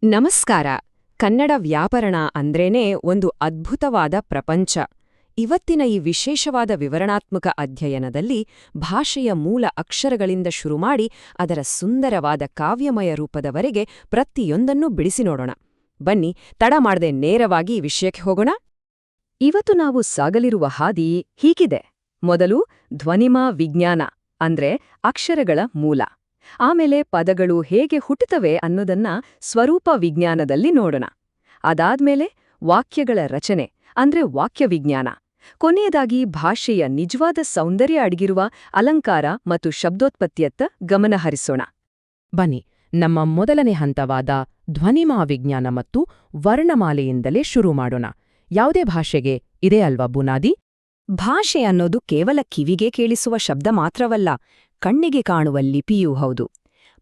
ನಮಸ್ಕಾರ. ಕನ್ನಡ ವ್ಯಾಕರಣ ಅಂದ್ರೇನೆ ಒಂದು ಅದ್ಭುತವಾದ ಪ್ರಪಂಚ. ಇವತ್ತಿನ ಈ ವಿಶೇಷವಾದ ವಿವರಣಾತ್ಮಕ ಅಧ್ಯಯನದಲ್ಲಿ ಭಾಷೆಯ ಮೂಲ ಅಕ್ಷರಗಳಿಂದ ಶುರುಮಾಡಿ ಅದರ ಸುಂದರವಾದ ಕಾವ್ಯಮಯ ರೂಪದವರೆಗೆ ಪ್ರತಿಯೊಂದನ್ನೂ ಬಿಡಿಸಿ ನೋಡೋಣ. ಬನ್ನಿ, ತಡ ಮಾಡದೆ ನೇರವಾಗಿ ಈ ವಿಷಯಕ್ಕೆ ಹೋಗೋಣ. ಇವತ್ತು ನಾವು ಸಾಗಲಿರುವ ಹಾದಿ ಹೀಗಿದೆ. ಮೊದಲು ಧ್ವನಿಮಾ ವಿಜ್ಞಾನ ಅಂದ್ರೆ ಅಕ್ಷರಗಳ ಮೂಲ. ಆಮೇಲೆ ಪದಗಳು ಹೇಗೆ ಹುಟ್ಟುತ್ತವೆ ಅನ್ನೋದನ್ನ ಸ್ವರೂಪ ವಿಜ್ಞಾನದಲ್ಲಿ ನೋಡೋಣ. ಅದಾದ್ಮೇಲೆ ವಾಕ್ಯಗಳ ರಚನೆ ಅಂದ್ರೆ ವಾಕ್ಯವಿಜ್ಞಾನ. ಕೊನೆಯದಾಗಿ ಭಾಷೆಯ ನಿಜವಾದ ಸೌಂದರ್ಯ ಅಡಗಿರುವ ಅಲಂಕಾರ ಮತ್ತು ಶಬ್ದೋತ್ಪತ್ತಿಯತ್ತ ಗಮನ ಹರಿಸೋಣ. ಬನ್ನಿ, ನಮ್ಮ ಮೊದಲನೇ ಹಂತವಾದ ಧ್ವನಿಮಾ ವಿಜ್ಞಾನ ಮತ್ತು ವರ್ಣಮಾಲೆಯಿಂದಲೇ ಶುರು ಮಾಡೋಣ. ಯಾವುದೇ ಭಾಷೆಗೆ ಇದೇ ಅಲ್ವಾ ಬುನಾದಿ? ಭಾಷೆ ಅನ್ನೋದು ಕೇವಲ ಕಿವಿಗೆ ಕೇಳಿಸುವ ಶಬ್ದ ಮಾತ್ರವಲ್ಲ, ಕಣ್ಣಿಗೆ ಕಾಣುವ ಲಿಪಿಯೂ ಹೌದು.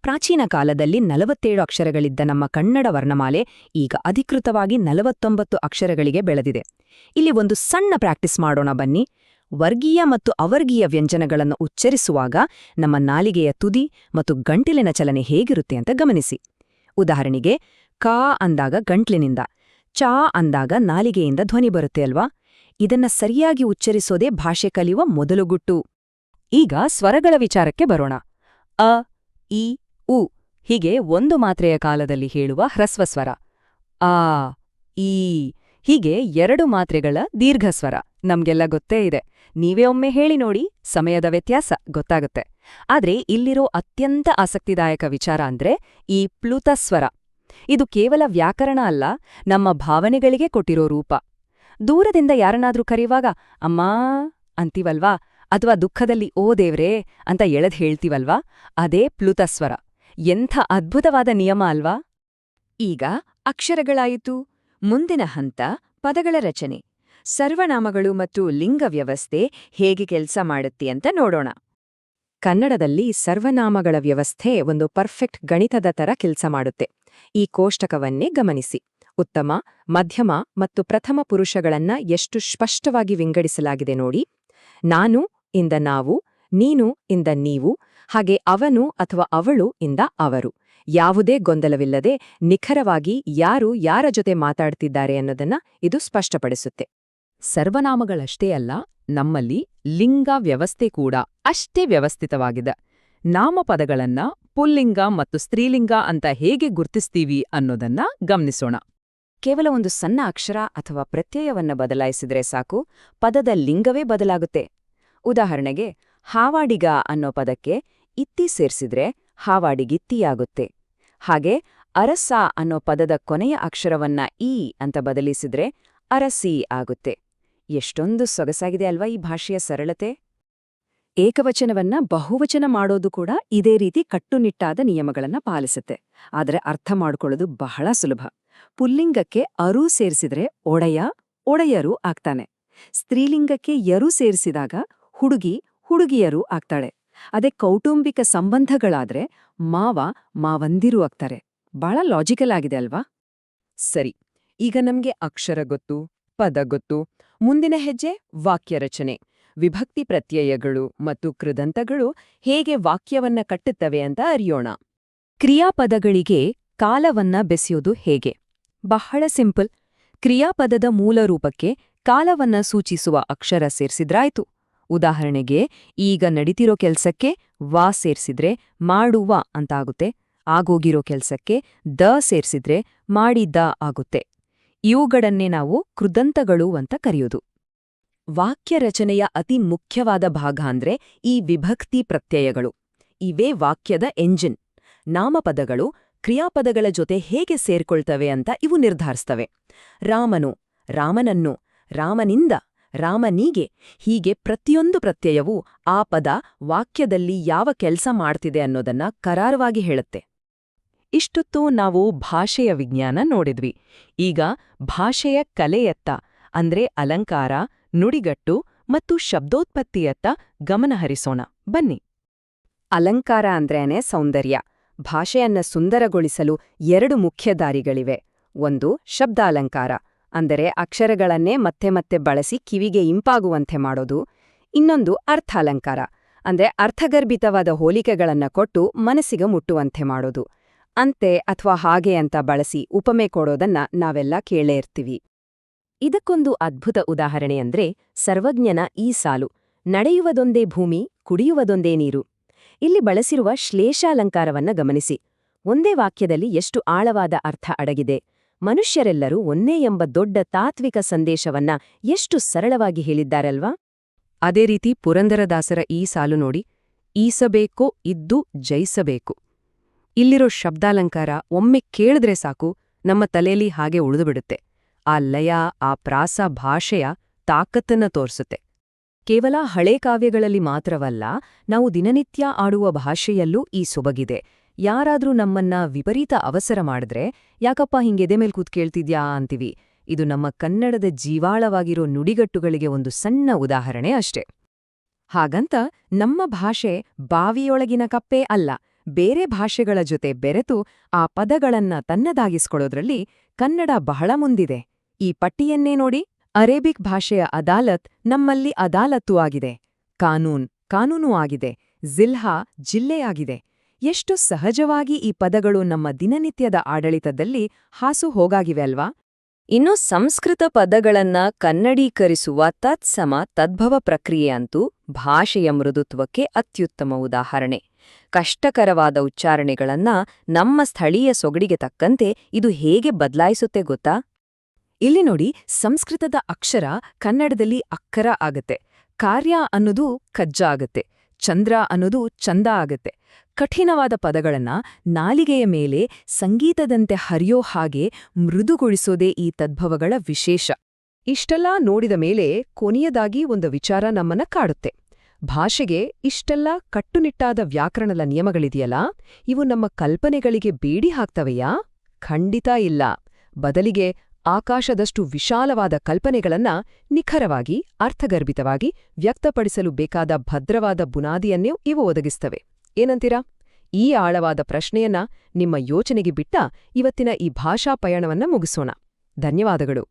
ಪ್ರಾಚೀನ ಕಾಲದಲ್ಲಿ 47 ಅಕ್ಷರಗಳಿದ್ದ ನಮ್ಮ ಕನ್ನಡ ವರ್ಣಮಾಲೆ ಈಗ ಅಧಿಕೃತವಾಗಿ 49 ಅಕ್ಷರಗಳಿಗೆ ಬೆಳೆದಿದೆ. ಇಲ್ಲಿ ಒಂದು ಸಣ್ಣ ಪ್ರಾಕ್ಟೀಸ್ ಮಾಡೋಣ ಬನ್ನಿ. ವರ್ಗೀಯ ಮತ್ತು ಅವರ್ಗೀಯ ವ್ಯಂಜನಗಳನ್ನು ಉಚ್ಚರಿಸುವಾಗ ನಮ್ಮ ನಾಲಿಗೆಯ ತುದಿ ಮತ್ತು ಗಂಟಿಲಿನ ಚಲನೆ ಹೇಗಿರುತ್ತೆ ಅಂತ ಗಮನಿಸಿ. ಉದಾಹರಣೆಗೆ, ಕಾ ಅಂದಾಗ ಗಂಟ್ಲಿನಿಂದ, ಚಾ ಅಂದಾಗ ನಾಲಿಗೆಯಿಂದ ಧ್ವನಿ ಬರುತ್ತೆ ಅಲ್ವಾ? ಇದನ್ನ ಸರಿಯಾಗಿ ಉಚ್ಚರಿಸೋದೇ ಭಾಷೆ ಕಲಿಯುವ ಮೊದಲು ಗುಟ್ಟು. ಈಗ ಸ್ವರಗಳ ವಿಚಾರಕ್ಕೆ ಬರೋಣ. ಅ, ಇ, ಉ ಹೀಗೆ ಒಂದು ಮಾತ್ರೆಯ ಕಾಲದಲ್ಲಿ ಹೇಳುವ ಹ್ರಸ್ವಸ್ವರ. ಆ, ಈ ಹೀಗೆ 2 ಮಾತ್ರೆಗಳ ದೀರ್ಘಸ್ವರ ನಮ್ಗೆಲ್ಲ ಗೊತ್ತೇ ಇದೆ. ನೀವೇ ಒಮ್ಮೆ ಹೇಳಿ ನೋಡಿ, ಸಮಯದ ವ್ಯತ್ಯಾಸ ಗೊತ್ತಾಗುತ್ತೆ. ಆದ್ರೆ ಇಲ್ಲಿರೋ ಅತ್ಯಂತ ಆಸಕ್ತಿದಾಯಕ ವಿಚಾರ ಅಂದ್ರೆ ಈ ಪ್ಲುತಸ್ವರ. ಇದು ಕೇವಲ ವ್ಯಾಕರಣ ಅಲ್ಲ, ನಮ್ಮ ಭಾವನೆಗಳಿಗೆ ಕೊಟ್ಟಿರೋ ರೂಪ. ದೂರದಿಂದ ಯಾರನ್ನಾದ್ರೂ ಕರೆಯುವಾಗ ಅಮ್ಮಾ ಅಂತೀವಲ್ವಾ, ಅಥವಾ ದುಃಖದಲ್ಲಿ ಓ ದೇವ್ರೇ ಅಂತ ಎಳೆದ್ ಹೇಳ್ತೀವಲ್ವಾ, ಅದೇ ಪ್ಲುತಸ್ವರ. ಎಂಥ ಅದ್ಭುತವಾದ ನಿಯಮ ಅಲ್ವಾ? ಈಗ ಅಕ್ಷರಗಳಾಯಿತು. ಮುಂದಿನ ಹಂತ ಪದಗಳ ರಚನೆ. ಸರ್ವನಾಮಗಳು ಮತ್ತು ಲಿಂಗ ವ್ಯವಸ್ಥೆ ಹೇಗೆ ಕೆಲಸ ಮಾಡುತ್ತೆ ಅಂತ ನೋಡೋಣ. ಕನ್ನಡದಲ್ಲಿ ಸರ್ವನಾಮಗಳ ವ್ಯವಸ್ಥೆ ಒಂದು ಪರ್ಫೆಕ್ಟ್ ಗಣಿತದ ತರ ಕೆಲಸ ಮಾಡುತ್ತೆ. ಈ ಕೋಷ್ಟಕವನ್ನೇ ಗಮನಿಸಿ. ಉತ್ತಮ, ಮಧ್ಯಮ ಮತ್ತು ಪ್ರಥಮ ಪುರುಷಗಳನ್ನ ಎಷ್ಟು ಸ್ಪಷ್ಟವಾಗಿ ವಿಂಗಡಿಸಲಾಗಿದೆ ನೋಡಿ. ನಾನು ಇಂದ ನಾವು, ನೀನು ಇಂದ ನೀವು, ಹಾಗೆ ಅವನು ಅಥವಾ ಅವಳು ಇಂದ ಅವರು. ಯಾವುದೇ ಗೊಂದಲವಿಲ್ಲದೆ ನಿಖರವಾಗಿ ಯಾರು ಯಾರ ಜೊತೆ ಮಾತಾಡ್ತಿದ್ದಾರೆ ಅನ್ನೋದನ್ನ ಇದು ಸ್ಪಷ್ಟಪಡಿಸುತ್ತೆ. ಸರ್ವನಾಮಗಳಷ್ಟೇ ಅಲ್ಲ, ನಮ್ಮಲ್ಲಿ ಲಿಂಗ ವ್ಯವಸ್ಥೆ ಕೂಡ ಅಷ್ಟೇ ವ್ಯವಸ್ಥಿತವಾಗಿದೆ. ನಾಮಪದಗಳನ್ನ ಪುಲ್ಲಿಂಗ ಮತ್ತು ಸ್ತ್ರೀಲಿಂಗ ಅಂತ ಹೇಗೆ ಗುರ್ತಿಸ್ತೀವಿ ಅನ್ನೋದನ್ನ ಗಮನಿಸೋಣ. ಕೇವಲ ಒಂದು ಸಣ್ಣ ಅಕ್ಷರ ಅಥವಾ ಪ್ರತ್ಯಯವನ್ನ ಬದಲಾಯಿಸಿದ್ರೆ ಸಾಕು, ಪದದ ಲಿಂಗವೇ ಬದಲಾಗುತ್ತೆ. ಉದಾಹರಣೆಗೆ, ಹಾವಾಡಿಗ ಅನ್ನೋ ಪದಕ್ಕೆ ಇತ್ತಿ ಸೇರ್ಸಿದ್ರೆ ಹಾವಾಡಿಗಿತ್ತಿಯಾಗುತ್ತೆ. ಹಾಗೆ ಅರಸ ಅನ್ನೋ ಪದದ ಕೊನೆಯ ಅಕ್ಷರವನ್ನ ಈ ಅಂತ ಬದಲಿಸಿದ್ರೆ ಅರಸಿ ಆಗುತ್ತೆ. ಎಷ್ಟೊಂದು ಸೊಗಸಾಗಿದೆ ಅಲ್ವಾ ಈ ಭಾಷೆಯ ಸರಳತೆ? ಏಕವಚನವನ್ನ ಬಹುವಚನ ಮಾಡೋದು ಕೂಡ ಇದೇ ರೀತಿ ಕಟ್ಟುನಿಟ್ಟಾದ ನಿಯಮಗಳನ್ನ ಪಾಲಿಸುತ್ತೆ. ಆದರೆ ಅರ್ಥ ಮಾಡ್ಕೊಳ್ಳೋದು ಬಹಳ ಸುಲಭ. ಪುಲ್ಲಿಂಗಕ್ಕೆ ಅರು ಸೇರಿಸಿದ್ರೆ ಒಡೆಯ, ಒಡೆಯರು ಆಗ್ತಾನೆ. ಸ್ತ್ರೀಲಿಂಗಕ್ಕೆ ಯರು ಸೇರಿಸಿದಾಗ ಹುಡುಗಿ, ಹುಡುಗಿಯರು ಆಗ್ತಾಳೆ. ಅದೇ ಕೌಟುಂಬಿಕ ಸಂಬಂಧಗಳಾದ್ರೆ ಮಾವ, ಮಾವಂದಿರು ಆಗ್ತಾರೆ. ಬಹಳ ಲಾಜಿಕಲ್ ಆಗಿದೆ ಅಲ್ವಾ? ಸರಿ, ಈಗ ನಮ್ಗೆ ಅಕ್ಷರ ಗೊತ್ತು, ಪದ ಗೊತ್ತು. ಮುಂದಿನ ಹೆಜ್ಜೆ ವಾಕ್ಯ ರಚನೆ. ವಿಭಕ್ತಿ ಪ್ರತ್ಯಯಗಳು ಮತ್ತು ಕೃದಂತಗಳು ಹೇಗೆ ವಾಕ್ಯವನ್ನ ಕಟ್ಟುತ್ತವೆ ಅಂತ ಅರಿಯೋಣ. ಕ್ರಿಯಾಪದಗಳಿಗೆ ಕಾಲವನ್ನ ಬೆಸೆಯೋದು ಹೇಗೆ? ಬಹಳ ಸಿಂಪಲ್. ಕ್ರಿಯಾಪದದ ಮೂಲ ರೂಪಕ್ಕೆ ಕಾಲವನ್ನ ಸೂಚಿಸುವ ಅಕ್ಷರ ಸೇರ್ಸಿದ್ರಾಯ್ತು. ಉದಾಹರಣೆಗೆ, ಈಗ ನಡೀತಿರೋ ಕೆಲ್ಸಕ್ಕೆ ವಾ ಸೇರ್ಸಿದ್ರೆ ಮಾಡುವ ಅಂತಾಗುತ್ತೆ. ಆಗೋಗಿರೋ ಕೆಲ್ಸಕ್ಕೆ ದ ಸೇರ್ಸಿದ್ರೆ ಮಾಡಿದ್ದ ಆಗುತ್ತೆ. ಇವುಗಳನ್ನೇ ನಾವು ಕೃದಂತಗಳು ಅಂತ ಕರೆಯೋದು. ವಾಕ್ಯ ರಚನೆಯ ಅತಿ ಮುಖ್ಯವಾದ ಭಾಗ ಅಂದ್ರೆ ಈ ವಿಭಕ್ತಿ ಪ್ರತ್ಯಯಗಳು. ಇವೇ ವಾಕ್ಯದ ಎಂಜಿನ್. ನಾಮಪದಗಳು ಕ್ರಿಯಾಪದಗಳ ಜೊತೆ ಹೇಗೆ ಸೇರ್ಕೊಳ್ತವೆ ಅಂತ ಇವು ನಿರ್ಧರಿಸ್ತವೆ. ರಾಮನು, ರಾಮನನ್ನು, ರಾಮನಿಂದ, ರಾಮನಿಗೆ ಹೀಗೆ ಪ್ರತಿಯೊಂದು ಪ್ರತ್ಯಯವೂ ಆ ಪದ ವಾಕ್ಯದಲ್ಲಿ ಯಾವ ಕೆಲಸ ಮಾಡ್ತಿದೆ ಅನ್ನೋದನ್ನ ಕರಾರವಾಗಿ ಹೇಳುತ್ತೆ. ಇಷ್ಟೊತ್ತು ನಾವು ಭಾಷೆಯ ವಿಜ್ಞಾನ ನೋಡಿದ್ವಿ. ಈಗ ಭಾಷೆಯ ಕಲೆಯತ್ತ ಅಂದ್ರೆ ಅಲಂಕಾರ, ನುಡಿಗಟ್ಟು ಮತ್ತು ಶಬ್ದೋತ್ಪತ್ತಿಯತ್ತ ಗಮನಹರಿಸೋಣ ಬನ್ನಿ. ಅಲಂಕಾರ ಅಂದ್ರೇನೆ ಸೌಂದರ್ಯ. ಭಾಷೆಯನ್ನ ಸುಂದರಗೊಳಿಸಲು 2 ಮುಖ್ಯ ದಾರಿಗಳಿವೆ. ಒಂದು ಶಬ್ದಾಲಂಕಾರ, ಅಂದರೆ ಅಕ್ಷರಗಳನ್ನೇ ಮತ್ತೆ ಮತ್ತೆ ಬಳಸಿ ಕಿವಿಗೆ ಇಂಪಾಗುವಂತೆ ಮಾಡೋದು. ಇನ್ನೊಂದು ಅರ್ಥಾಲಂಕಾರ, ಅಂದ್ರೆ ಅರ್ಥಗರ್ಭಿತವಾದ ಹೋಲಿಕೆಗಳನ್ನ ಕೊಟ್ಟು ಮನಸ್ಸಿಗೆ ಮುಟ್ಟುವಂತೆ ಮಾಡೋದು. ಅಂತೆ ಅಥವಾ ಹಾಗೆ ಅಂತ ಬಳಸಿ ಉಪಮೆ ಕೊಡೋದನ್ನ ನಾವೆಲ್ಲ ಕೇಳೇ ಇರ್ತೀವಿ. ಇದಕ್ಕೊಂದು ಅದ್ಭುತ ಉದಾಹರಣೆ ಅಂದ್ರೆ ಸರ್ವಜ್ಞನ ಈ ಸಾಲು: ನಡೆಯುವುದೊಂದೇ ಭೂಮಿ, ಕುಡಿಯುವುದೊಂದೇ ನೀರು. ಇಲ್ಲಿ ಬಳಸಿರುವ ಶ್ಲೇಷಾಲಂಕಾರವನ್ನ ಗಮನಿಸಿ. ಒಂದೇ ವಾಕ್ಯದಲ್ಲಿ ಎಷ್ಟು ಆಳವಾದ ಅರ್ಥ ಅಡಗಿದೆ. ಮನುಷ್ಯರೆಲ್ಲರೂ ಒಂದೇ ಎಂಬ ದೊಡ್ಡ ತಾತ್ವಿಕ ಸಂದೇಶವನ್ನ ಎಷ್ಟು ಸರಳವಾಗಿ ಹೇಳಿದ್ದಾರಲ್ವಾ? ಅದೇ ರೀತಿ ಪುರಂದರದಾಸರ ಈ ಸಾಲು ನೋಡಿ: ಈಸಬೇಕೋ ಇದ್ದು ಜಯಿಸಬೇಕು. ಇಲ್ಲಿರೋ ಶಬ್ದಾಲಂಕಾರ ಒಮ್ಮೆ ಕೇಳಿದ್ರೆ ಸಾಕು, ನಮ್ಮ ತಲೆಯಲ್ಲಿ ಹಾಗೆ ಉಳಿದುಬಿಡುತ್ತೆ. ಆ ಲಯ, ಆ ಪ್ರಾಸ ಭಾಷೆಯ ತಾಕತ್ತನ್ನ ತೋರಿಸುತ್ತೆ. ಕೇವಲ ಹಳೇ ಕಾವ್ಯಗಳಲ್ಲಿ ಮಾತ್ರವಲ್ಲ, ನಾವು ದಿನನಿತ್ಯ ಆಡುವ ಭಾಷೆಯಲ್ಲೂ ಈ ಸೊಬಗಿದೆ. ಯಾರಾದ್ರೂ ನಮ್ಮನ್ನ ವಿಪರೀತ ಅವಸರ ಮಾಡಿದ್ರೆ, ಯಾಕಪ್ಪ ಹಿಂಗೆದೆ ಮೇಲ್ ಕೂತ್ ಕೇಳ್ತಿದ್ಯಾ ಅಂತೀವಿ. ಇದು ನಮ್ಮ ಕನ್ನಡದ ಜೀವಾಳವಾಗಿರೋ ನುಡಿಗಟ್ಟುಗಳಿಗೆ ಒಂದು ಸಣ್ಣ ಉದಾಹರಣೆ ಅಷ್ಟೆ. ಹಾಗಂತ ನಮ್ಮ ಭಾಷೆ ಬಾವಿಯೊಳಗಿನ ಕಪ್ಪೇ ಅಲ್ಲ. ಬೇರೆ ಭಾಷೆಗಳ ಜೊತೆ ಬೆರೆತು ಆ ಪದಗಳನ್ನ ತನ್ನದಾಗಿಸ್ಕೊಳ್ಳೋದ್ರಲ್ಲಿ ಕನ್ನಡ ಬಹಳ ಮುಂದಿದೆ. ಈ ಪಟ್ಟಿಯನ್ನೇ ನೋಡಿ: ಅರೇಬಿಕ್ ಭಾಷೆಯ ಅದಾಲತ್ ನಮ್ಮಲ್ಲಿ ಅದಾಲತ್ತೂ ಆಗಿದೆ, ಕಾನೂನು ಆಗಿದೆ, ಜಿಲ್ಹಾ ಜಿಲ್ಲೆಯಾಗಿದೆ. ಎಷ್ಟು ಸಹಜವಾಗಿ ಈ ಪದಗಳು ನಮ್ಮ ದಿನನಿತ್ಯದ ಆಡಳಿತದಲ್ಲಿ ಹಾಸು ಹೋಗಾಗಿವೆ ಅಲ್ವಾ? ಇನ್ನು ಸಂಸ್ಕೃತ ಪದಗಳನ್ನ ಕನ್ನಡೀಕರಿಸುವ ತತ್ಸಮ ತದ್ಭವ ಪ್ರಕ್ರಿಯೆ ಅಂತೂ ಭಾಷೆಯ ಮೃದುತ್ವಕ್ಕೆ ಅತ್ಯುತ್ತಮ ಉದಾಹರಣೆ. ಕಷ್ಟಕರವಾದ ಉಚ್ಚಾರಣೆಗಳನ್ನ ನಮ್ಮ ಸ್ಥಳೀಯ ಸೊಗಡಿಗೆ ತಕ್ಕಂತೆ ಇದು ಹೇಗೆ ಬದಲಾಯಿಸುತ್ತೆ ಗೊತ್ತಾ? ಇಲ್ಲಿ ನೋಡಿ, ಸಂಸ್ಕೃತದ ಅಕ್ಷರ ಕನ್ನಡದಲ್ಲಿ ಅಕ್ಕರ ಆಗತ್ತೆ, ಕಾರ್ಯ ಅನ್ನೋದು ಕಜ್ಜ ಆಗತ್ತೆ, ಚಂದ್ರ ಅನ್ನೋದು ಚಂದ ಆಗತ್ತೆ. ಕಠಿಣವಾದ ಪದಗಳನ್ನ ನಾಲಿಗೆಯ ಮೇಲೆ ಸಂಗೀತದಂತೆ ಹರಿಯೋ ಹಾಗೆ ಮೃದುಗೊಳಿಸೋದೇ ಈ ತದ್ಭವಗಳ ವಿಶೇಷ. ಇಷ್ಟೆಲ್ಲ ನೋಡಿದ ಮೇಲೆ ಕೊನೆಯದಾಗಿ ಒಂದು ವಿಚಾರ ನಮ್ಮನ್ನ ಕಾಡುತ್ತೆ. ಭಾಷೆಗೆ ಇಷ್ಟೆಲ್ಲ ಕಟ್ಟುನಿಟ್ಟಾದ ವ್ಯಾಕರಣದ ನಿಯಮಗಳಿದೆಯಲ್ಲ, ಇವು ನಮ್ಮ ಕಲ್ಪನೆಗಳಿಗೆ ಬೇಡಿ ಹಾಕ್ತವೆಯಾ? ಖಂಡಿತ ಇಲ್ಲ. ಬದಲಿಗೆ ಆಕಾಶದಷ್ಟು ವಿಶಾಲವಾದ ಕಲ್ಪನೆಗಳನ್ನ ನಿಖರವಾಗಿ, ಅರ್ಥಗರ್ಭಿತವಾಗಿ ವ್ಯಕ್ತಪಡಿಸಲು ಬೇಕಾದ ಭದ್ರವಾದ ಬುನಾದಿಯನ್ನೇ ಇವು ಒದಗಿಸ್ತವೆ. ಏನಂತೀರಾ? ಈ ಆಳವಾದ ಪ್ರಶ್ನೆಯನ್ನ ನಿಮ್ಮ ಯೋಚನೆಗೆ ಬಿಟ್ಟ ಇವತ್ತಿನ ಈ ಭಾಷಾ ಪಯಣವನ್ನ ಮುಗಿಸೋಣ. ಧನ್ಯವಾದಗಳು.